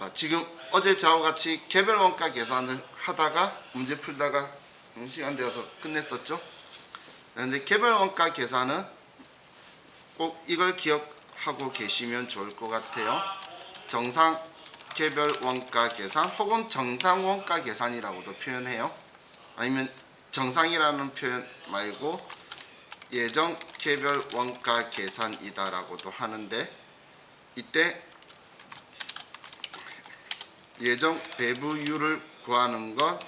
자, 지금 어제 저와 같이 개별 원가 계산을 하다가 문제 풀다가 시간 되어서 끝냈었죠. 그런데 개별 원가 계산은 꼭 이걸 기억하고 계시면 좋을 것 같아요. 정상 개별 원가 계산 혹은 정상 원가 계산이라고도 표현해요. 아니면 정상이라는 표현 말고 예정 개별 원가 계산이다라고도 하는데, 이때 예정 배부율을 구하는 건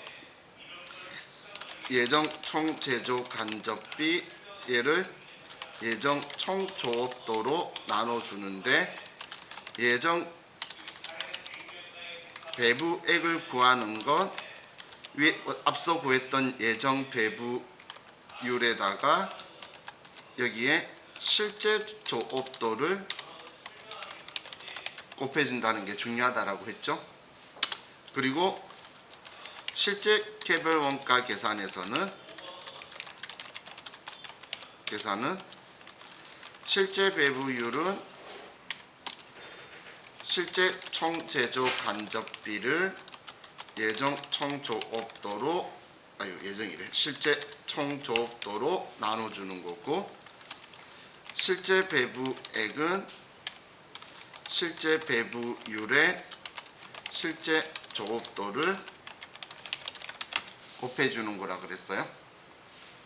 예정 총 제조 간접비 얘를 예정 총 조업도로 나눠주는데, 예정 배부액을 구하는 건 앞서 구했던 예정 배부율에다가 여기에 실제 조업도를 곱해준다는 게 중요하다라고 했죠. 그리고 실제 개별 원가 계산에서는 실제 배부율은 실제 총 제조 간접비를 예정 총 조업도로 실제 총 조업도로 나눠주는 거고, 실제 배부액은 실제 배부율에 실제 조업도를 곱해주는 거라 그랬어요.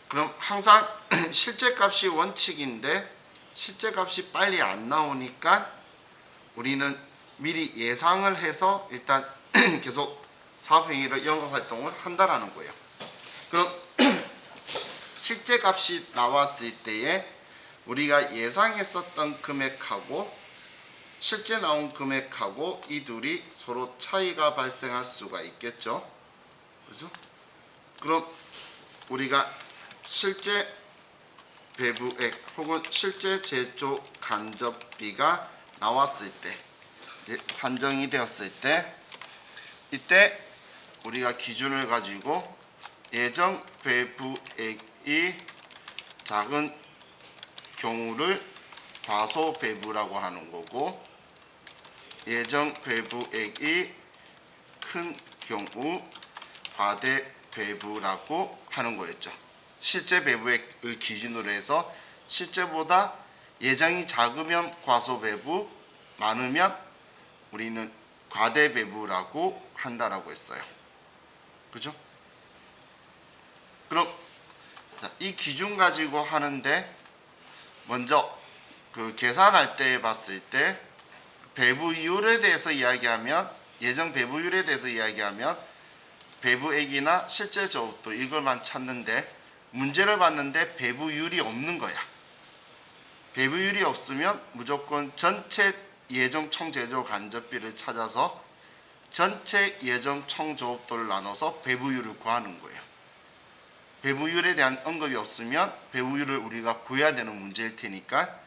그럼 항상 실제 값이 원칙인데 실제 값이 빨리 안 나오니까 우리는 미리 예상을 해서 일단 계속 사업행위를 영업활동을 한다라는 거예요. 그럼 실제 값이 나왔을 때에 우리가 예상했었던 금액하고 실제 나온 금액하고 이 둘이 서로 차이가 발생할 수가 있겠죠. 그렇죠? 그럼 우리가 실제 배부액 혹은 실제 제조 간접비가 나왔을 때, 산정이 되었을 때, 이때 우리가 기준을 가지고 예정 배부액이 작은 경우를 과소 배부라고 하는 거고, 예정 배부액이 큰 경우 과대 배부라고 하는 거였죠. 실제 배부액을 기준으로 해서 실제보다 예정이 작으면 과소 배부, 많으면 우리는 과대 배부라고 한다라고 했어요. 그죠? 그럼 이 기준 가지고 하는데, 먼저 그 계산할 때 봤을 때 배부율에 대해서 이야기하면, 예정 배부율에 대해서 이야기하면 배부액이나 실제 조업도 이걸만 찾는데, 문제를 봤는데 배부율이 없는 거야. 배부율이 없으면 무조건 전체 예정 총 제조 간접비를 찾아서 전체 예정 총 조업도를 나눠서 배부율을 구하는 거예요. 배부율에 대한 언급이 없으면 배부율을 우리가 구해야 되는 문제일 테니까,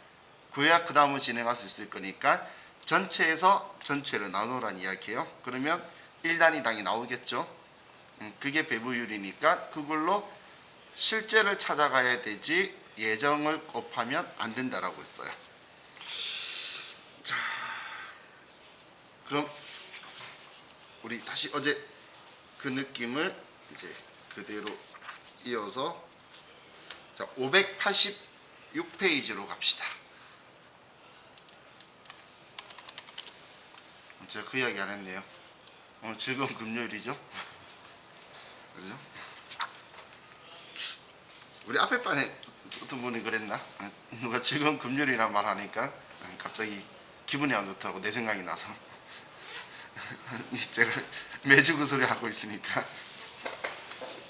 구해야 그 다음을 진행할 수 있을 거니까 전체에서 전체를 나누라는 이야기예요. 그러면 1단위당이 나오겠죠. 그게 배부율이니까 그걸로 실제를 찾아가야 되지 예정을 곱하면 안 된다라고 했어요. 자, 그럼 우리 다시 어제 그 느낌을 이제 그대로 이어서 586페이지로 갑시다. 제가 그 이야기 안 했네요. 즐거운 금요일이죠. 그죠? 우리 앞에 반에 어떤 분이 그랬나? 누가 즐거운 금요일이란 말 하니까 갑자기 기분이 안 좋더라고. 내 생각이 나서. 제가 매주 그 소리 하고 있으니까,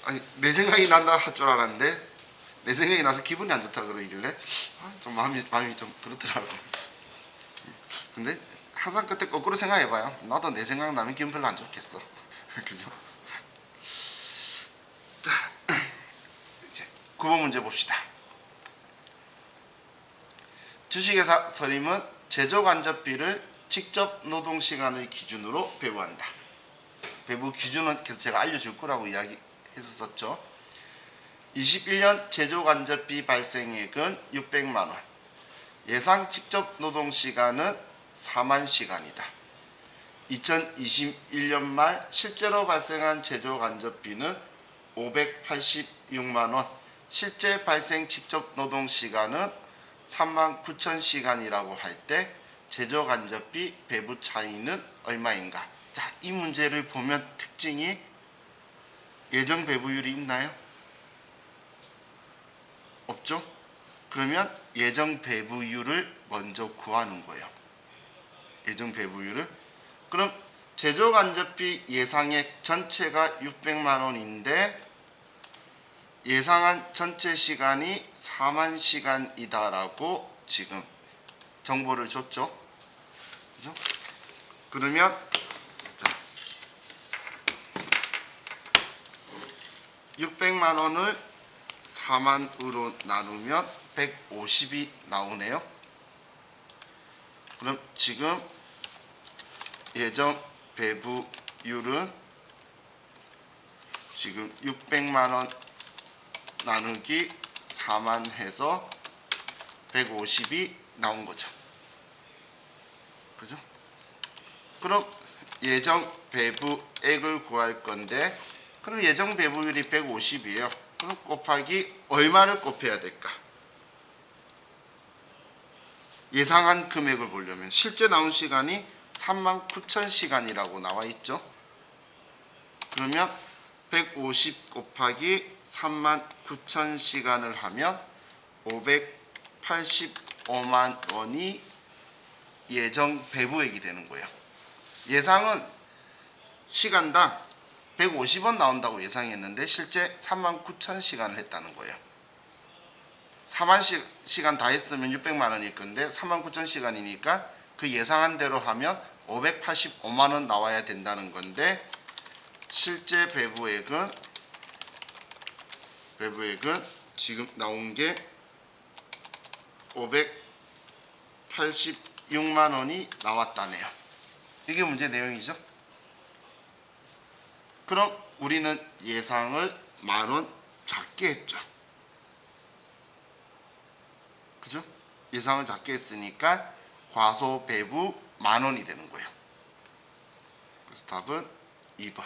아니 내 생각이 난다 할 줄 알았는데 내 생각이 나서 기분이 안 좋다 그러길래 좀 마음이 좀 그렇더라고. 근데 항상 그때 거꾸로 생각해봐요. 나도 내 생각 나면 기분 별로 안 좋겠어. 그죠? 자, 이제 9번 문제 봅시다. 주식회사 선임은 제조 간접비를 직접 노동시간을 기준으로 배부한다. 배부 기준은 계속 제가 알려줄 거라고 이야기했었죠. 21년 제조 간접비 발생액은 600만원, 예상 직접 노동시간은 4만 시간이다. 2021년 말 실제로 발생한 제조 간접비는 586만 원, 실제 발생 직접 노동 시간은 39,000시간이라고 할 때 제조 간접비 배부 차이는 얼마인가? 자, 이 문제를 보면 특징이 예정 배부율이 있나요? 없죠? 그러면 예정 배부율을 먼저 구하는 거예요. 예정 배부율을. 그럼 제조 간접비 예상액 전체가 600만 원인데 예상한 전체 시간이 4만 시간이다라고 지금 정보를 줬죠. 그죠? 그러면 자, 600만 원을 4만으로 나누면 150이 나오네요. 그럼 지금 예정 배부율은 지금 600만 원 나누기 4만 해서 150이 나온 거죠. 그죠? 그럼 예정 배부액을 구할 건데, 그럼 예정 배부율이 150이에요. 그럼 곱하기 얼마를 곱해야 될까? 예상한 금액을 보려면 실제 나온 시간이 39,000시간이라고 나와 있죠. 그러면 150 곱하기 39,000시간을 하면 585만 원이 예정 배부액이 되는 거예요. 예상은 시간당 150원 나온다고 예상했는데 실제 39,000시간을 했다는 거예요. 4만 시간 다 했으면 600만 원일 건데 39,000시간이니까 그 예상한 대로 하면 585만 원 나와야 된다는 건데, 실제 배부액은 지금 나온 게 586만 원이 나왔다네요. 이게 문제 내용이죠. 그럼 우리는 예상을 10,000원 작게 했죠. 그죠? 예상을 작게 했으니까 과소 배부 10,000원이 되는 거예요. 그래서 답은 2번.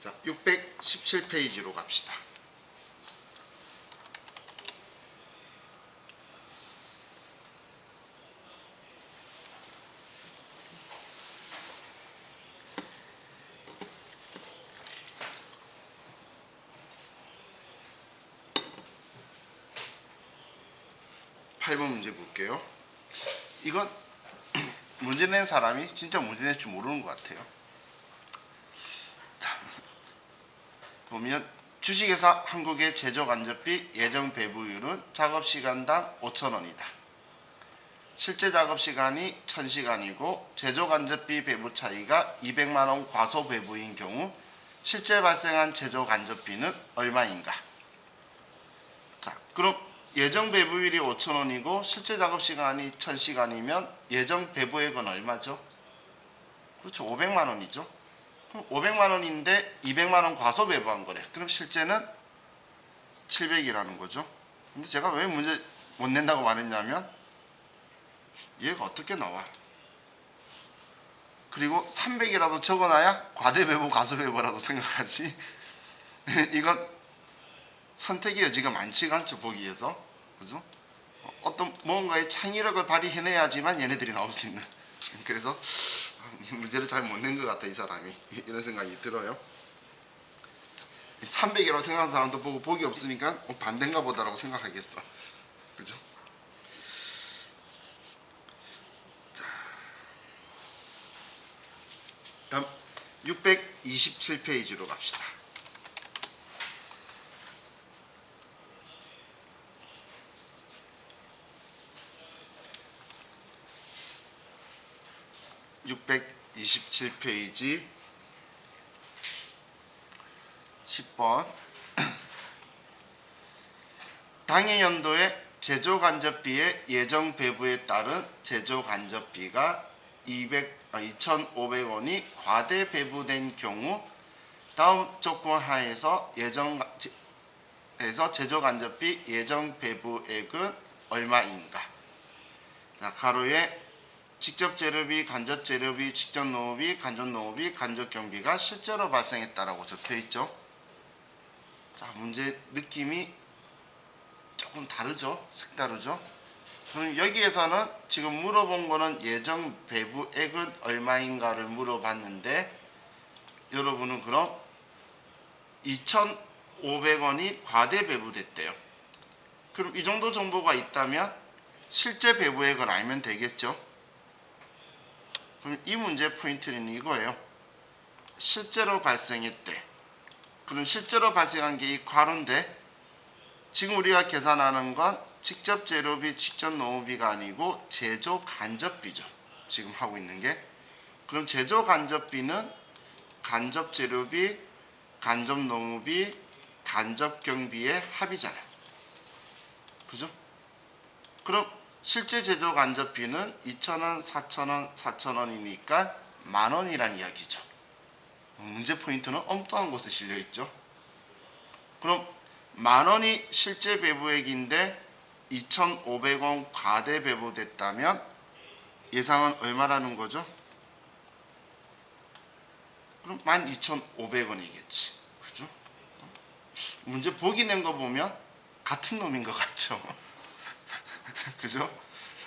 자, 617페이지로 갑시다. (8번) 문제 볼게요. 이건 문제 낸 사람이 진짜 문제 낼 줄 모르는 것 같아요. 자, 보면 주식회사 한국의 제조 간접비 예정 배부율은 작업시간당 5,000원이다. 실제 작업시간이 1,000시간이고 제조 간접비 배부 차이가 200만원 과소 배부인 경우 실제 발생한 제조 간접비는 얼마인가? 자, 그럼 예정 배부율이 5,000원이고 실제 작업시간이 1,000시간이면 예정 배부액은 얼마죠? 그렇죠, 500만원이죠. 그럼 500만원인데 200만원 과소 배부한 거래. 그럼 실제는 700이라는 거죠. 근데 제가 왜 문제 못 낸다고 말했냐면 얘가 어떻게 나와? 그리고 300이라도 적어놔야 과대배부 과소배부라고 생각하지. 이건 선택의 여지가 많지가 않죠, 보기에서. 그죠? 어떤 뭔가의 창의력을 발휘해내야지만 얘네들이 나올 수 있는. 그래서 문제를 잘 못 낸 것 같아, 이 사람이. 이런 생각이 들어요. 300이라고 생각하는 사람도 보고 복이 없으니까 반대인가 보다라고 생각하겠어. 그죠? 자, 다음 627페이지로 갑시다. (627페이지) 10번 당해 연도에 제조간접비의 예정 배부에 따른 제조간접비가 2,500원이 과대 배부된 경우 다음 조건 하에서 제조간접비 예정 배부액은 얼마인가? 자, 가로에 직접 재료비, 간접 재료비, 직접 노무비, 간접 노무비, 간접 경비가 실제로 발생했다라고 적혀 있죠. 자, 문제 느낌이 조금 다르죠? 색다르죠? 그럼 여기에서는 지금 물어본 거는 예정 배부액은 얼마인가를 물어봤는데 여러분은 그럼 2,500원이 과대 배부됐대요. 그럼 이 정도 정보가 있다면 실제 배부액을 알면 되겠죠? 그럼 이 문제 포인트는 이거예요. 실제로 발생했대. 그럼 실제로 발생한 게 이 괄호인데 지금 우리가 계산하는 건 직접 재료비, 직접 노무비가 아니고 제조 간접비죠. 지금 하고 있는 게. 그럼 제조 간접비는 간접 재료비, 간접 노무비, 간접 경비의 합이잖아요. 그죠? 그럼 실제 제조 간접비는 2,000원, 4,000원, 4,000원이니까 만원이란 이야기죠. 문제 포인트는 엉뚱한 곳에 실려 있죠. 그럼 만원이 실제 배부액인데 2,500원 과대 배부됐다면 예상은 얼마라는 거죠? 그럼 12,500원이겠지. 그죠? 문제 보기 낸 거 보면 같은 놈인 것 같죠? 그죠?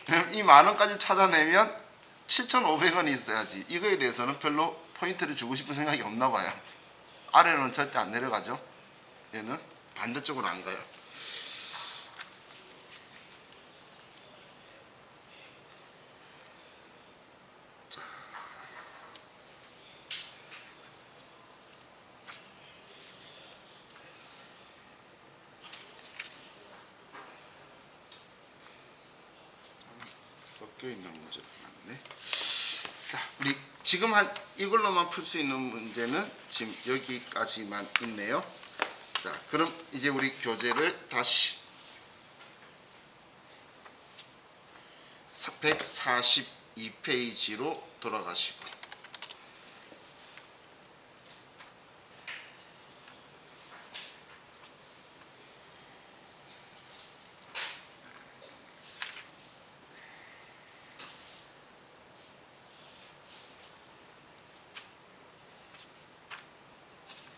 그럼 이 만원까지 찾아내면 7,500원이 있어야지. 이거에 대해서는 별로 포인트를 주고 싶은 생각이 없나 봐요. 아래로는 절대 안 내려가죠. 얘는 반대쪽으로 안 가요. 섞여 있는 문제가 많네. 자, 우리 지금 이걸로만 풀 수 있는 문제는 지금 여기까지만 있네요. 자, 그럼 이제 우리 교재를 다시 142페이지로 돌아가시고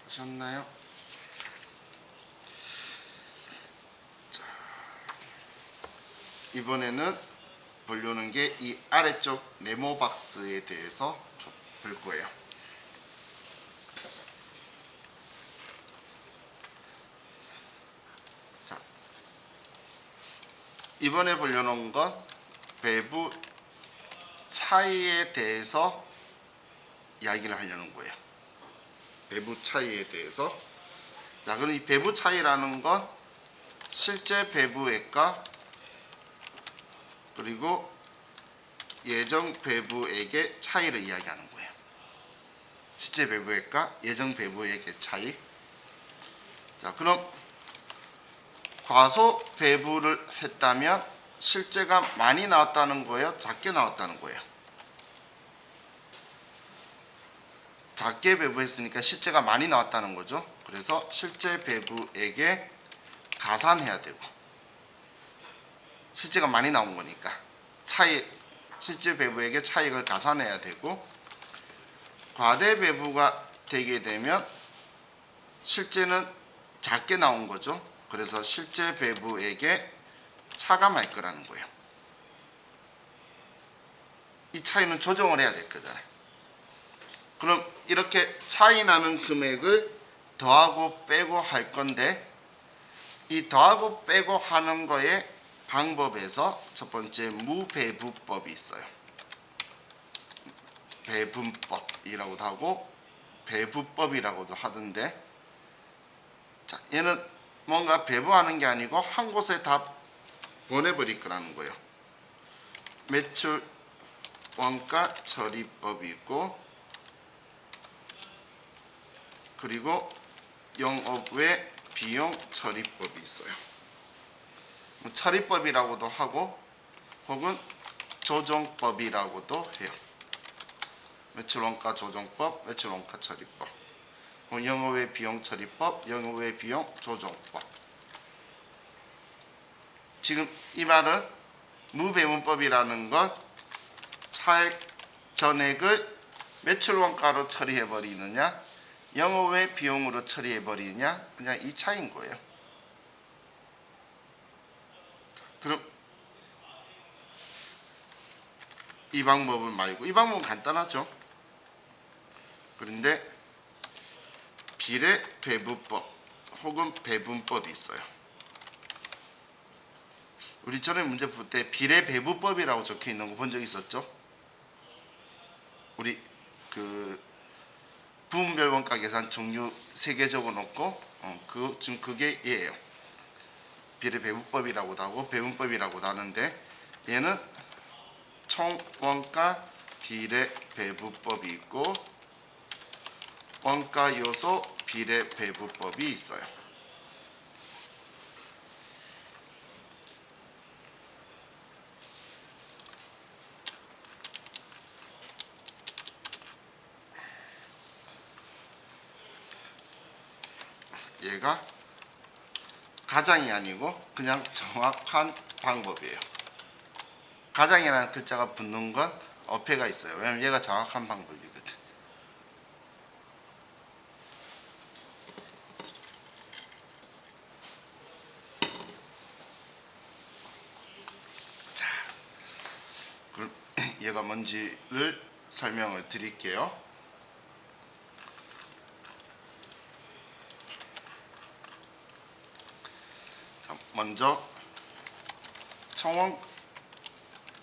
하셨나요? 자, 이번에는 보려는 게 이 아래쪽 네모 박스에 대해서 좀 볼 거예요. 자, 이번에 보려는 건 배부 차이에 대해서 이야기를 하려는 거예요. 배부 차이에 대해서. 자, 그럼 이 배부 차이라는 건 실제 배부액과 그리고 예정 배부액의 차이를 이야기하는 거예요. 실제 배부액과 예정 배부액의 차이. 자, 그럼 과소 배부를 했다면 실제가 많이 나왔다는 거예요? 작게 나왔다는 거예요? 작게 배부했으니까 실제가 많이 나왔다는 거죠. 그래서 실제 배부액에 가산해야 되고 실제가 많이 나온 거니까 실제 배부액의 차익을 가산해야 되고 과대 배부가 되게 되면 실제는 작게 나온 거죠. 그래서 실제 배부액에 차감할 거라는 거예요. 이 차이는 조정을 해야 될 거잖아요. 그럼 이렇게 차이 나는 금액을 더하고 빼고 할 건데 이 더하고 빼고 하는 거에 방법에서 첫 번째 무배분법이 있어요. 배분법 배부법이라고도 하고 배부법이라고도 하던데, 자, 얘는 뭔가 배부하는 게 아니고 한 곳에 다 보내버릴 거라는 거예요. 매출 원가 처리법이 있고, 그리고 영업 외 비용 처리법이 있어요. 처리법이라고도 하고 혹은 조정법이라고도 해요. 매출원가 조정법, 매출원가 처리법, 영업 외 비용 처리법, 영업 외 비용 조정법. 지금 이 말은 무배분법이라는 건 차액 전액을 매출원가로 처리해 버리느냐, 영업 외 비용으로 처리해 버리느냐, 그냥 이 차이인 거예요. 그럼 이 방법은 말고, 이 방법은 간단하죠. 그런데 비례 배분법 혹은 배분법이 있어요. 우리 전에 문제 풀 때 비례 배분법이라고 적혀 있는 거 본 적 있었죠? 우리 그 부분별 원가 계산 종류 3개 적어 놓고 지금 그게 얘예요. 비례 배분법이라고도 하고 배분법이라고도 하는데, 얘는 총 원가 비례 배분법이 있고 원가 요소 비례 배분법이 있어요. 얘가 가장이 아니고 그냥 정확한 방법이에요. 가장이라는 글자가 붙는 건 어폐가 있어요. 왜냐면 얘가 정확한 방법이거든. 자, 그럼 얘가 뭔지를 설명을 드릴게요. 자, 먼저 총원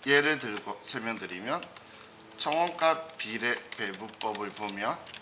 예를 들고 설명드리면, 총원가 비례 배분법을 보면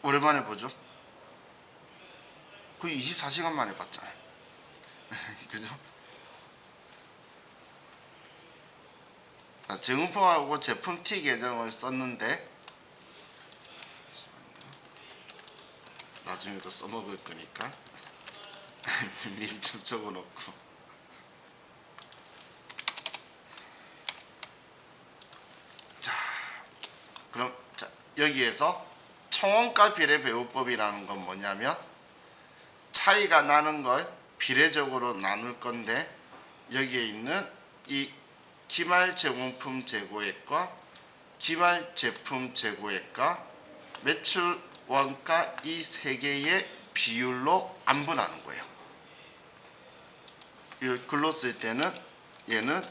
오랜만에 보죠. 거의 24시간 만에 봤잖아요. 그죠? 재무품하고 제품 T 계정을 썼는데, 나중에도 써먹을 거니까 미리 좀 적어놓고. 자, 그럼 여기에서 총원가 비례 배분법이라는 건 뭐냐면, 차이가 나는 걸 비례적으로 나눌 건데, 여기에 있는 이 기말 제공품 재고액과 기말 제품 재고액과 매출 원가 이 세 개의 비율로 안분하는 거예요. 이 글로 쓸 때는 얘는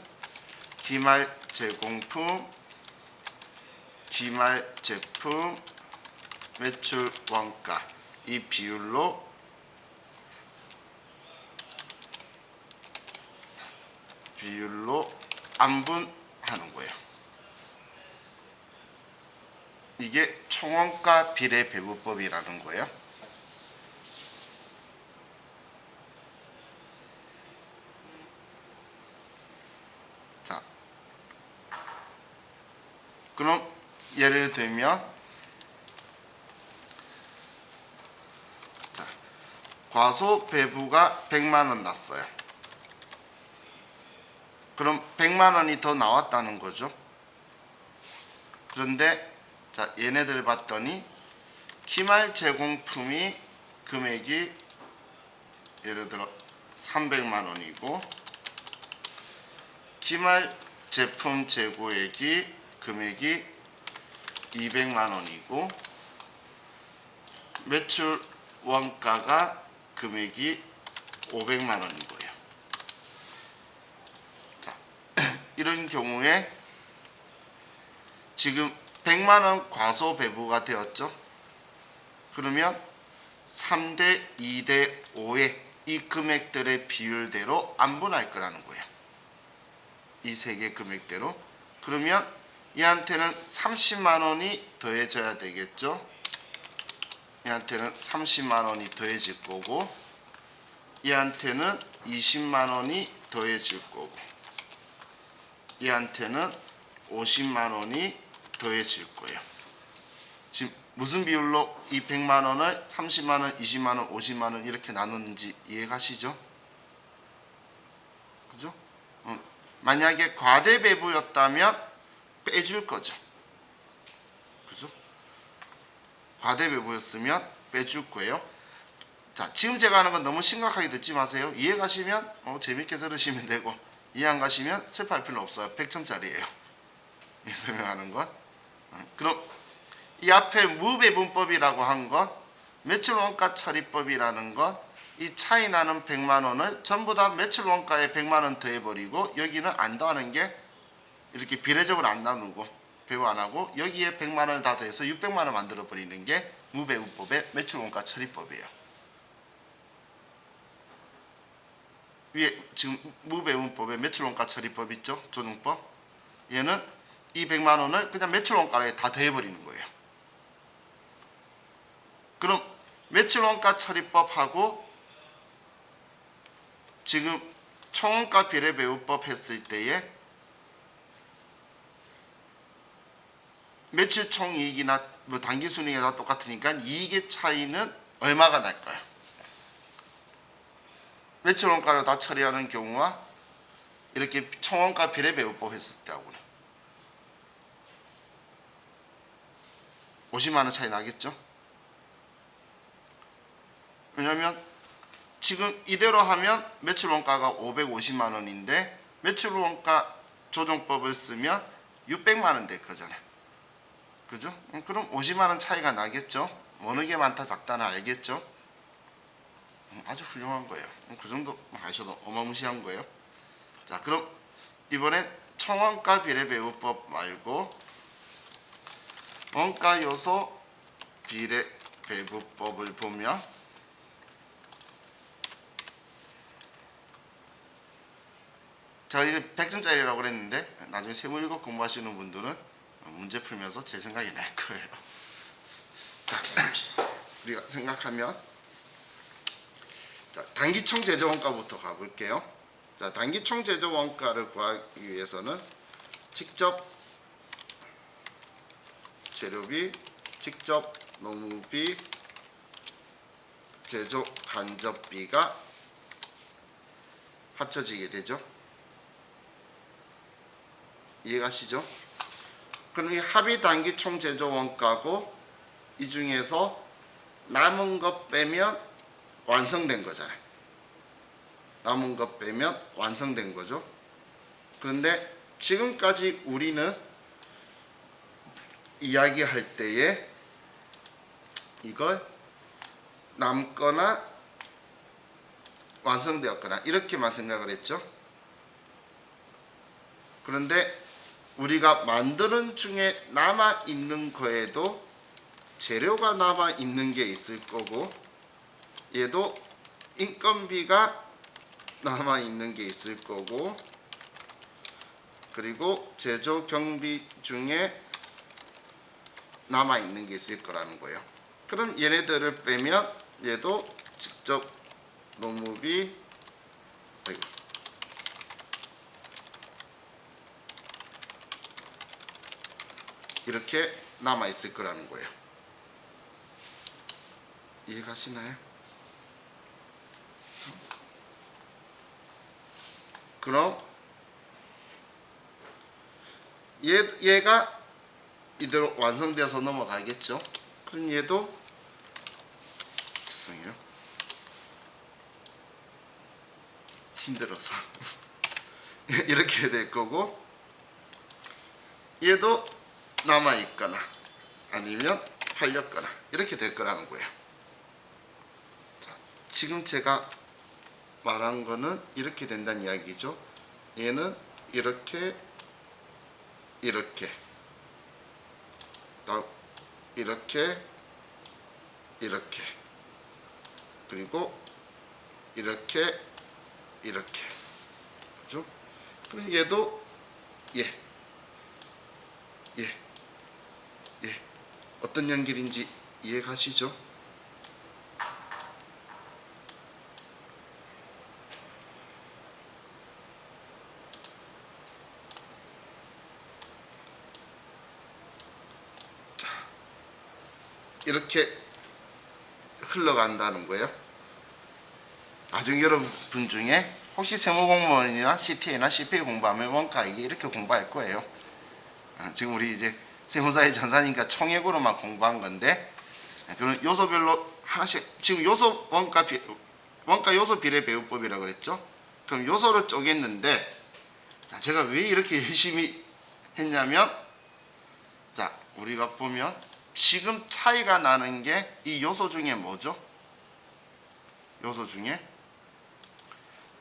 기말 제공품, 기말 제품, 매출 원가 이 비율로 안분하는 거예요. 이게 총원가 비례 배분법이라는 거예요. 자, 그럼 예를 들면, 과소 배부가 100만 원 났어요. 그럼 100만 원이 더 나왔다는 거죠. 그런데 자, 얘네들 봤더니 기말 제공품이 금액이 예를 들어 300만 원이고 기말 제품 재고액이 금액이 200만 원이고 매출 원가가 금액이 500만 원인 거예요. 자, 이런 경우에 지금 100만 원 과소 배부가 되었죠. 그러면 3대 2대 5의 이 금액들의 비율대로 안분할 거라는 거예요. 이 세 개 금액대로. 그러면 얘한테는 30만 원이 더해져야 되겠죠. 얘한테는 30만 원이 더해질 거고 얘한테는 20만 원이 더해질 거고 얘한테는 50만 원이 더해질 거예요. 지금 무슨 비율로 이 100만 원을 30만 원, 20만 원, 50만 원 이렇게 나누는지 이해가시죠? 그죠? 만약에 과대 배부였다면 빼줄 거죠. 그죠? 과대 배부였으면 빼줄 거예요. 자, 지금 제가 하는 건 너무 심각하게 듣지 마세요. 이해 가시면 재밌게 들으시면 되고 이해 안 가시면 슬퍼할 필요 없어요. 100점짜리예요. 이 설명하는 건. 그럼 이 앞에 무배분법이라고 한 건 매출원가 처리법이라는 건 이 차이 나는 100만 원을 전부 다 매출원가에 100만 원 더해버리고 여기는 안 더하는 게 이렇게 비례적으로 안 나누고 배분 안 하고 여기에 100만 원을 다 더해서 600만 원 만들어 버리는 게 무배분법의 매출원가 처리법이에요. 위에 지금 무배분법의 매출원가 처리법 있죠? 조정법. 얘는 이 100만 원을 그냥 매출원가에 다 더해버리는 거예요. 그럼 매출원가 처리법하고 지금 총원가 비례배분법 했을 때에 매출 총이익이나 뭐 단기순이익이 다 똑같으니까 이익의 차이는 얼마가 날까요? 매출원가로 다 처리하는 경우와 이렇게 총원가 비례배분법 했을 때하고는 50만 원 차이 나겠죠? 왜냐하면 지금 이대로 하면 매출원가가 550만 원인데 매출원가 조정법을 쓰면 600만 원 될 거잖아요. 그죠? 그럼 50만 원 차이가 나겠죠? 어느 게 많다 작다는 알겠죠? 아주 훌륭한 거예요. 그 정도 하셔도 어마무시한 거예요. 자, 그럼 이번엔 총원가 비례배분법 말고 원가 요소 비례배분법을 보면 자, 이게 100점짜리라고 그랬는데 나중에 세무 7 공부하시는 분들은 문제 풀면서 제 생각이 날 거예요. 자, 우리가 생각하면 자, 단기총 제조원가부터 가볼게요. 자, 단기총 제조원가를 구하기 위해서는 직접 재료비, 직접 노무비, 제조 간접비가 합쳐지게 되죠. 이해가시죠? 그럼 이 합의 단기 총 제조 원가고 이 중에서 남은 것 빼면 완성된 거잖아요. 남은 것 빼면 완성된 거죠. 그런데 지금까지 우리는 이야기할 때에 이걸 남거나 완성되었거나 이렇게만 생각을 했죠. 그런데 우리가 만드는 중에 남아있는 거에도 재료가 남아있는 게 있을 거고 얘도 인건비가 남아있는 게 있을 거고 그리고 제조 경비 중에 남아있는 게 있을 거라는 거예요. 그럼 얘네들을 빼면 얘도 직접 노무비 이렇게 남아있을 거라는 거예요. 이해가시나요? 그럼 얘가 이대로 완성돼서 넘어가겠죠. 그럼 얘도 죄송해요. 힘들어서 이렇게 될 거고, 얘도 남아있거나 아니면 팔렸거나 이렇게 될 거라는 거예요. 자, 지금 제가 말한 거는 이렇게 된다는 이야기죠. 얘는 이렇게 이렇게 이렇게 이렇게 그리고 이렇게 이렇게 그죠? 그럼 얘도 예 어떤 연결인지 이해가시죠? 자, 이렇게 흘러간다는 거예요. 나중에 여러분 중에 혹시 세무공무원이나 CTA나 CPA 공부하면 원가 이게 이렇게 공부할 거예요. 지금 우리 이제 세무사의 전산이니까 총액으로만 공부한 건데, 그런 요소별로 하나씩, 지금 요소 원가 요소 비례 배우법이라고 그랬죠. 그럼 요소를 쪼갰는데, 자, 제가 왜 이렇게 열심히 했냐면, 자, 우리가 보면 지금 차이가 나는 게 이 요소 중에 뭐죠? 요소 중에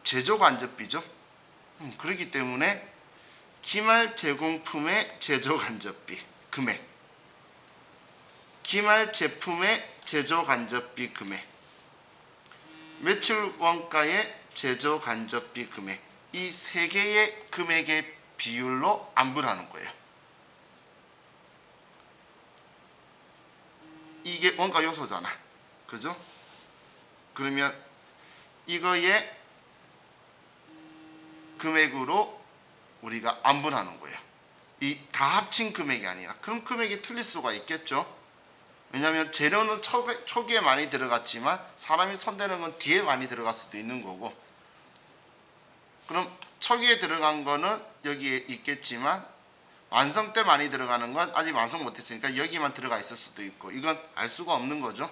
제조간접비죠. 그렇기 때문에 기말 제공품의 제조간접비 금액, 기말 제품의 제조간접비 금액, 매출 원가의 제조간접비 금액, 이 세 개의 금액의 비율로 안분하는 거예요. 이게 원가 요소잖아, 그죠? 그러면 이거의 금액으로 우리가 안분하는 거예요. 이 다 합친 금액이 아니라. 그럼 금액이 틀릴 수가 있겠죠. 왜냐하면 재료는 초기에 많이 들어갔지만 사람이 손대는 건 뒤에 많이 들어갈 수도 있는 거고, 그럼 초기에 들어간 거는 여기에 있겠지만 완성 때 많이 들어가는 건 아직 완성 못했으니까 여기만 들어가 있을 수도 있고, 이건 알 수가 없는 거죠.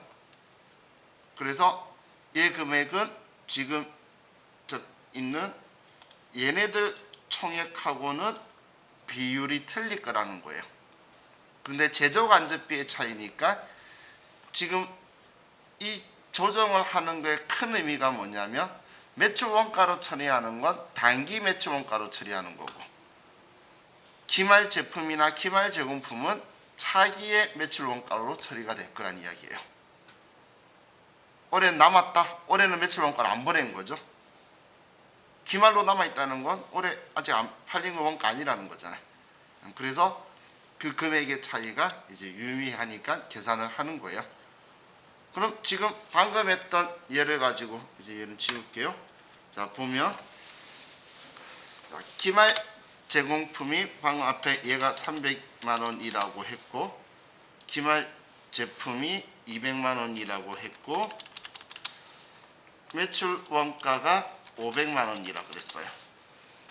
그래서 얘 금액은 지금 있는 얘네들 총액하고는 비율이 틀릴 거라는 거예요. 그런데 제조간접비의 차이니까 지금 이 조정을 하는 거에 큰 의미가 뭐냐면, 매출 원가로 처리하는 건 단기 매출 원가로 처리하는 거고, 기말 제품이나 기말 제공품은 차기의 매출 원가로 처리가 될 거란 이야기예요. 올해 남았다. 올해는 매출 원가를 안 보낸 거죠. 기말로 남아있다는 건 올해 아직 안 팔린 거 원가 아니라는 거잖아요. 그래서 그 금액의 차이가 이제 유의하니까 계산을 하는 거예요. 그럼 지금 방금 했던 예를 가지고 이제 얘를 지울게요. 자, 보면 기말 제공품이 방금 앞에 얘가 300만 원이라고 했고, 기말 제품이 200만 원이라고 했고, 매출 원가가 500만 원이라고 그랬어요.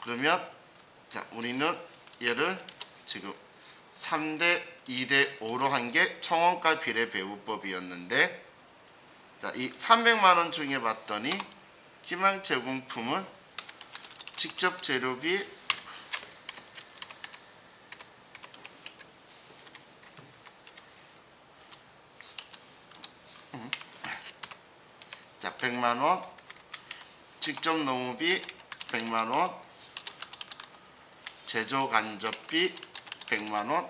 그러면 자, 우리는 얘를 지금 3대 2대 5로 한 게 총원가 비례 배우법이었는데, 자, 이 300만 원 중에 봤더니 기말 제공품은 직접 재료비 자, 100만 원, 직접 노무비 100만 원, 제조 간접비 100만 원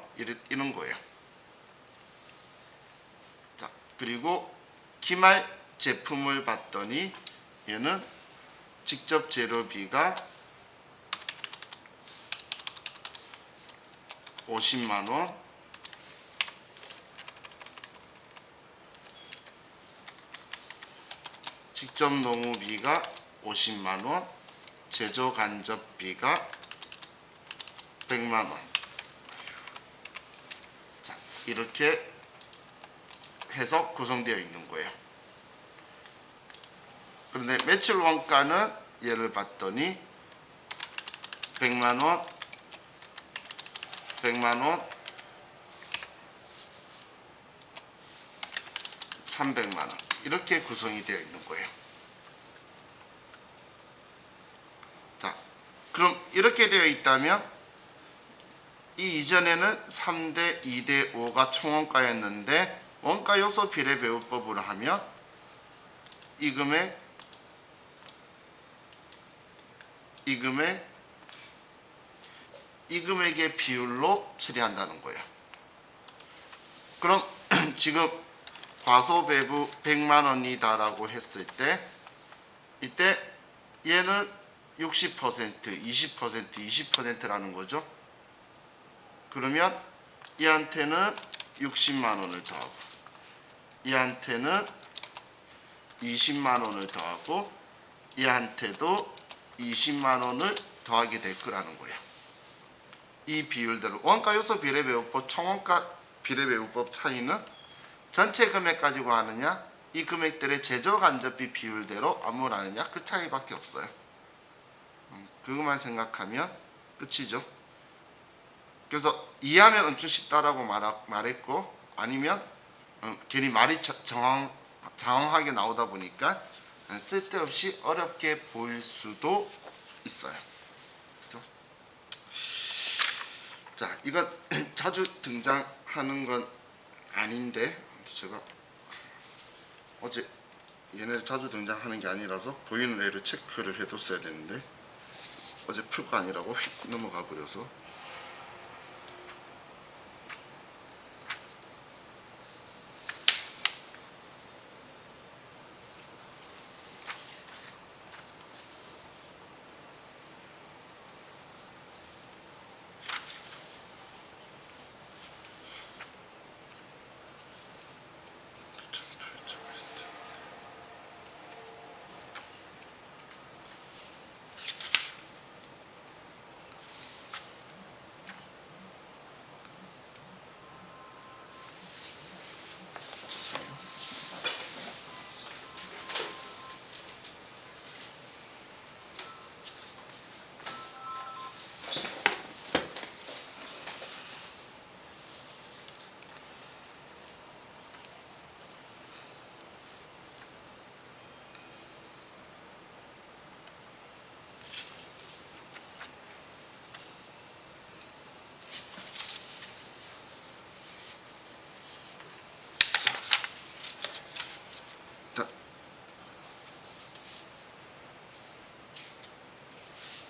이런 거예요. 자, 그리고 기말 제품을 봤더니 얘는 직접 재료비가 50만 원, 직접 노무비가 50만 원, 제조 간접비가 100만 원. 자, 이렇게 해서 구성되어 있는 거예요. 그런데 매출 원가는 얘를 봤더니 100만 원, 100만원, 300만원 이렇게 구성이 되어 있는 거예요. 자, 그럼 이렇게 되어 있다면 이 이전에는 3대 2대 5가 총원가였는데 원가 요소 비례 배분법으로 하면 이 금액, 이 금액의 비율로 처리한다는 거예요. 그럼 지금 과소배부 100만원이다라고 했을 때 이때 얘는 60%, 20%, 20%라는 거죠. 그러면 얘한테는 60만원을 더하고 얘한테는 20만원을 더하고 얘한테도 20만원을 더하게 될 거라는 거예요. 이 비율대로 원가 요소 비례 배분법 총원가 비례 배분법 차이는 전체 금액 가지고 하느냐 이 금액들의 제조 간접비 비율대로 안무하느냐 그 차이밖에 없어요. 그것만 생각하면 끝이죠. 그래서 이해하면 엄청 쉽다라고 말했고 아니면 괜히 말이 장황하게 나오다 보니까 쓸데없이 어렵게 보일 수도 있어요. 그렇죠? 자, 이건 자주 등장하는 건 아닌데 제가 어제 얘네들 자주 등장하는 게 아니라서 보이는 애를 체크를 해뒀어야 되는데 어제 풀거 아니라고 휙 넘어가 버려서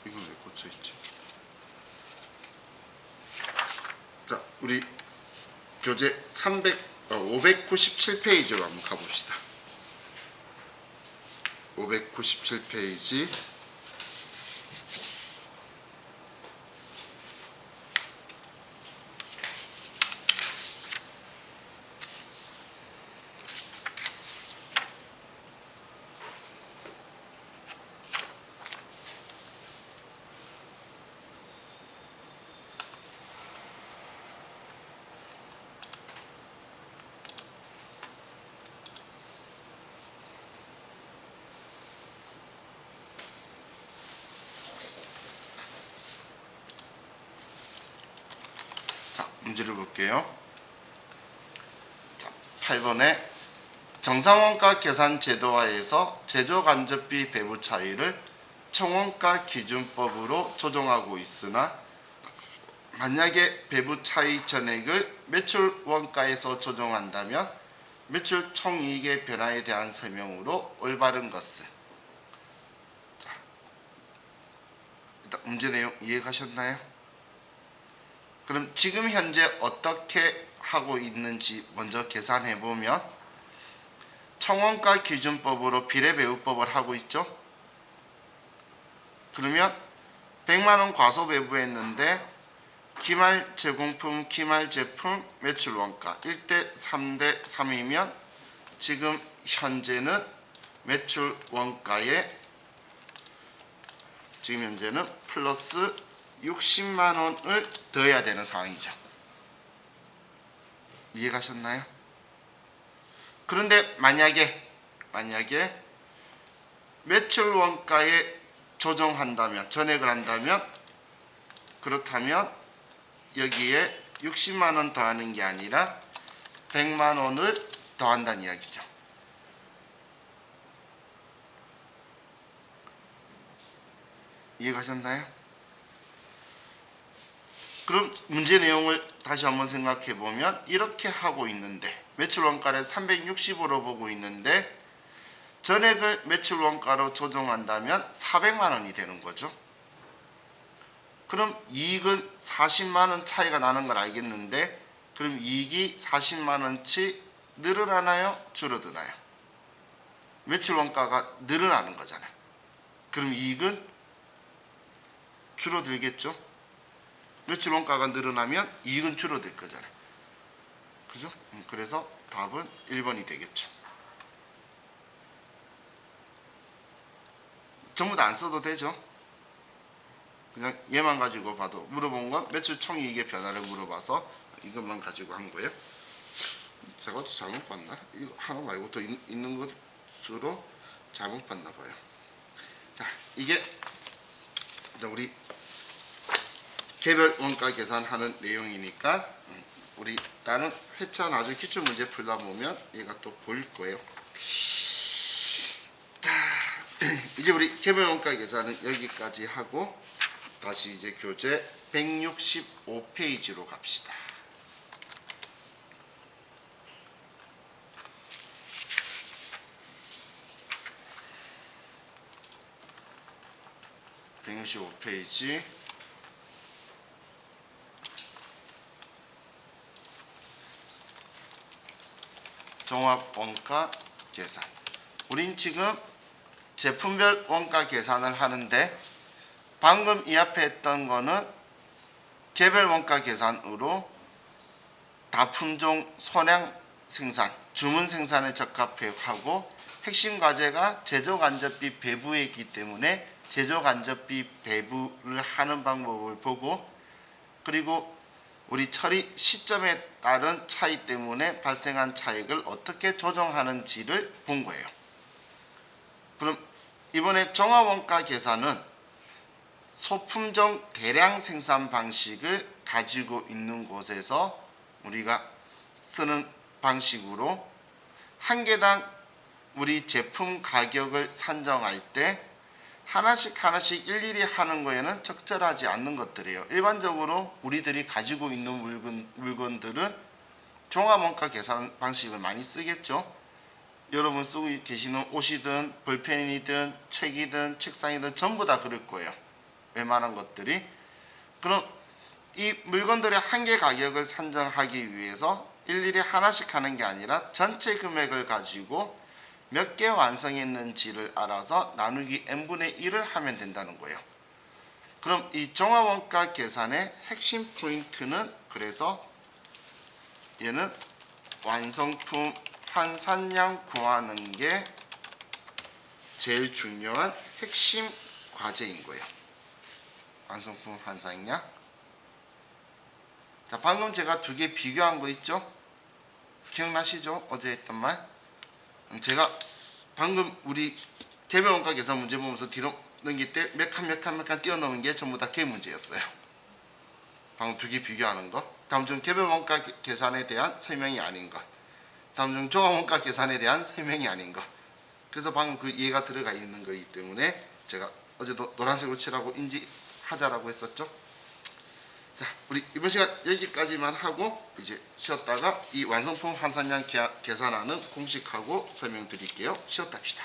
이건 왜 꽂혀있지? 자, 우리 교재 597페이지로 한번 가봅시다. 597페이지 문제를 볼게요. 자, 8번에 정상원가 계산 제도화에서 제조 간접비 배분 차이를 총원가 기준법으로 조정하고 있으나 만약에 배분 차이 전액을 매출 원가에서 조정한다면 매출 총이익의 변화에 대한 설명으로 올바른 것은. 자, 일단 문제 내용 이해가셨나요? 그럼 지금 현재 어떻게 하고 있는지 먼저 계산해 보면 총원가 기준법으로 비례배분법을 하고 있죠. 그러면 100만원 과소배부했는데 기말 제공품, 기말 제품 매출 원가 1대 3대 3이면 지금 현재는 매출 원가에 지금 현재는 플러스 60만원을 더해야 되는 상황이죠. 이해가셨나요? 그런데 만약에 매출 원가에 조정한다면 전액을 한다면 그렇다면 여기에 60만 원 더하는 게 아니라 100만 원을 더한다는 이야기죠. 이해가셨나요? 그럼 문제 내용을 다시 한번 생각해 보면 이렇게 하고 있는데 매출 원가를 360으로 보고 있는데 전액을 매출 원가로 조정한다면 400만 원이 되는 거죠. 그럼 이익은 40만 원 차이가 나는 걸 알겠는데 그럼 이익이 40만 원치 늘어나나요? 줄어드나요? 매출 원가가 늘어나는 거잖아요. 그럼 이익은 줄어들겠죠? 매출 원가가 늘어나면 이익은 줄어들 거잖아요. 그죠? 그래서 답은 1번이 되겠죠. 전부 다 안 써도 되죠. 그냥 얘만 가지고 봐도 물어본 건 매출 총이익의 변화를 물어봐서 이것만 가지고 한 거예요. 제가 어떻게 잘못 봤나? 이거 하나 말고 더 있는 것으로 잘못 봤나 봐요. 자, 이게 우리 개별 원가 계산하는 내용이니까 우리 다른 회차 나중에 기출 문제 풀다 보면 얘가 또 보일 거예요. 자, 이제 우리 개별 원가 계산은 여기까지 하고 다시 이제 교재 165페이지로 갑시다. (165페이지) 종합 원가 계산. 우린 지금 제품별 원가 계산을 하는데 방금 이 앞에 했던 거는 개별 원가 계산으로 다품종 소량 생산, 주문 생산에 적합하고 핵심 과제가 제조간접비 배부에 있기 때문에 제조간접비 배부를 하는 방법을 보고 그리고 우리 처리 시점에 따른 차이 때문에 발생한 차익을 어떻게 조정하는지를 본 거예요. 그럼 이번에 종합원가 계산은 소품종 대량 생산 방식을 가지고 있는 곳에서 우리가 쓰는 방식으로 한 개당 우리 제품 가격을 산정할 때 하나씩 일일이 하는 거에는 적절하지 않는 것들이에요. 일반적으로 우리들이 가지고 있는 물건들은 종합원가 계산 방식을 많이 쓰겠죠. 여러분 쓰고 계시는 옷이든 볼펜이든 책이든 책상이든 전부 다 그럴 거예요. 웬만한 것들이. 그럼 이 물건들의 한 개 가격을 산정하기 위해서 일일이 하나씩 하는 게 아니라 전체 금액을 가지고 몇 개 완성했는지를 알아서 나누기 n분의 1을 하면 된다는 거예요. 그럼 이 종합원가 계산의 핵심 포인트는 그래서 얘는 완성품 환산량 구하는 게 제일 중요한 핵심 과제인 거예요. 완성품 환산량. 자, 방금 제가 두 개 비교한 거 있죠? 기억나시죠? 어제 했던 말. 제가 방금 우리 개별 원가 계산 문제 보면서 뒤로 넘길 때 몇 칸 띄어넣은 게 전부 다 개 문제였어요. 방금 두 개 비교하는 거. 다음 중 개별 원가 계산에 대한 설명이 아닌 것. 다음 중 종합 원가 계산에 대한 설명이 아닌 것. 그래서 방금 그 이해가 들어가 있는 거기 때문에 제가 어제도 노란색으로 칠하고 인지하자라고 했었죠. 자, 우리 이번 시간 여기까지만 하고 이제 쉬었다가 이 완성품 환산량 계산하는 공식하고 설명드릴게요. 쉬었다 합시다.